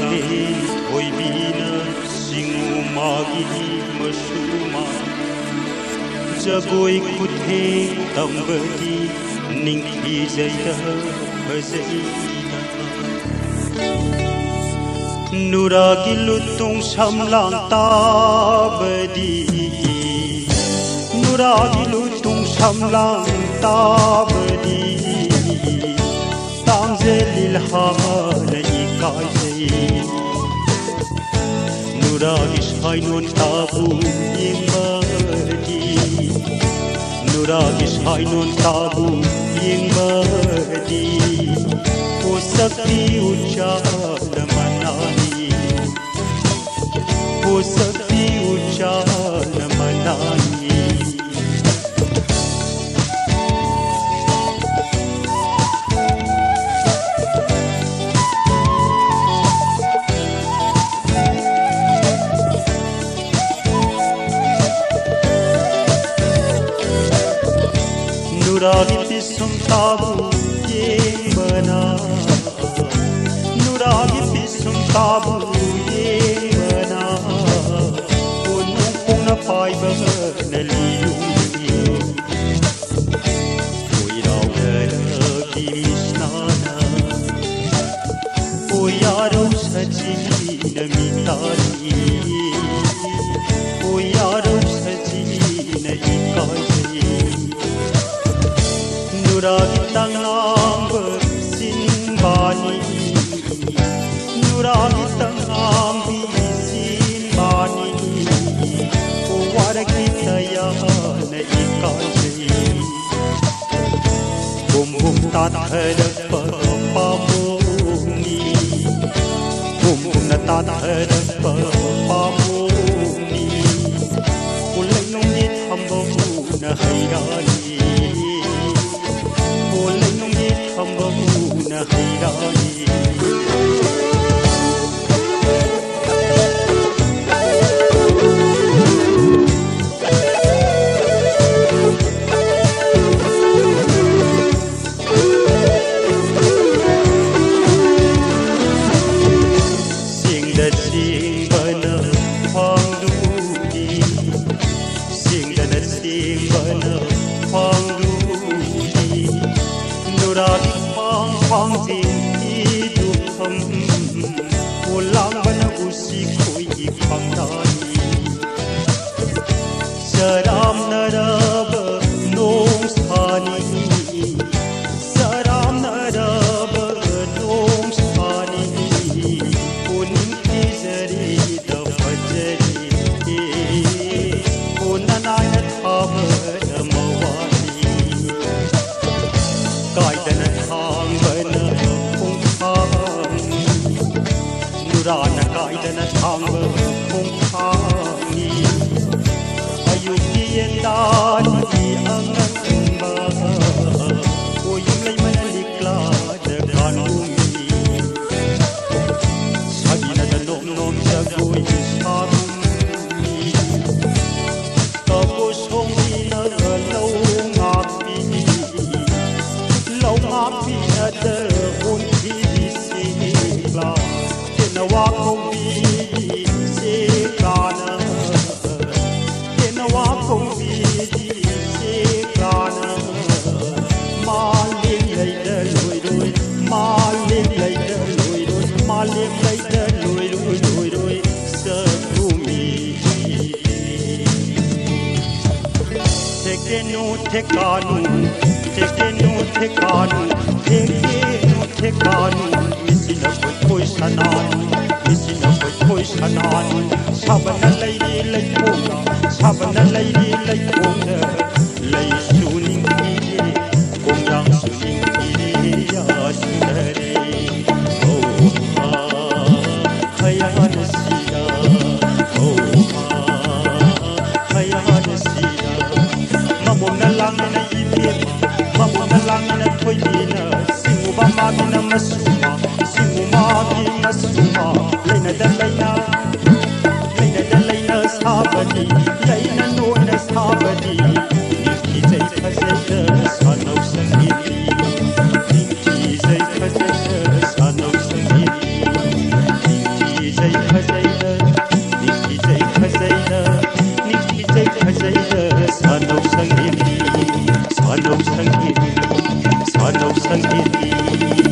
ꯂꯥꯡꯂꯦꯟ ꯊꯣꯏꯕꯤꯅ ꯆꯤꯡꯎꯃꯥꯒꯤ ꯃꯁꯨꯃꯥ ꯖꯒꯣꯏ ꯈꯨꯊꯦꯡ ꯇꯝꯕꯗꯤ ꯅꯤꯡꯊꯤꯖꯩꯗ ꯐꯖꯩꯗ ꯅꯨꯔꯥꯒꯤ ꯂꯨꯇꯨꯡ ꯁꯝꯂꯥꯡ ꯇꯥꯕꯗꯤ ꯅꯨꯔꯥꯒꯤ ꯂꯨꯇꯨꯡ ꯁꯝꯂꯥꯡ ꯇꯥꯕꯗꯤ ꯇꯥꯡꯖꯂꯤꯜ ꯍꯥꯃꯅ ꯏꯀꯥꯏꯖꯩ ꯅꯨꯔꯥꯒꯤ ꯁꯥꯏꯅꯣꯟ ꯇꯥꯕꯨ ꯌꯦꯡꯕꯗꯤ ꯅꯨꯔꯥꯒꯤ ꯁꯥꯏꯅꯣꯟ ꯇꯥꯕꯨ ꯌꯦꯡꯕꯗꯤ ꯄꯣꯁꯛꯇꯤ ꯎꯆꯥꯅ ꯃꯅꯥꯅꯤ ꯄꯣꯁꯛꯇꯤ ꯎꯆꯥꯅ ꯃꯅꯥꯅꯤ Nuragi pisum tabu yemana Nuragi pisum tabu yemana Unung puna paiba na liyungi Uiraw galagi misnana Uyaraw sa jina mitani Uyaraw sa jina ikajayi Nuragi tangang bersinbani Nuragi tangang bersinbani Kuwara kita yana ikajayi Bum-bum tat hadap pamungi Bum-bum na tat hadap pamungi Kulay nung nithambo na hayrani na hayrani Singda singbana pangdudi Singda singbana pangdudi Nuragi pang jing idukam ulang bana usik koi pangdani saram narab nong sthani saram narab nong sthani unin ki zari da fajri unanaya thab namawani kaidana Nurana kaidana thamba khongkhangi ayuki endani angamba oyum lay manalikla da kanumi sabina da nom nom jagoi sarumi tapos hongina law ngapi na da unti bisikla Nawakombi sekana Nawakombi sekana Maling lay da loi loi Maling lay da loi loi Maling lay da loi loi loi loi Sakumi Tekenu tekanu Tekenu tekanu Tekenu tekanu Misina koi sanan Misina koi sanan Sabana laydi laypunga Sabana laydi laypunga Lay suning kiri Kongyang suning kiri Ya sundari Oh ha Hayan sida Oh ha Hayan sida Mamon na lang na ibig Mamon na lang na toyina Singuba mami na masuma Singumagi masuma Layna da layna sabadi Layna nona sabadi Ninki zay kazayda Sanaw sangili Ninki zay kazayda Sanaw sangili सानौ संगीती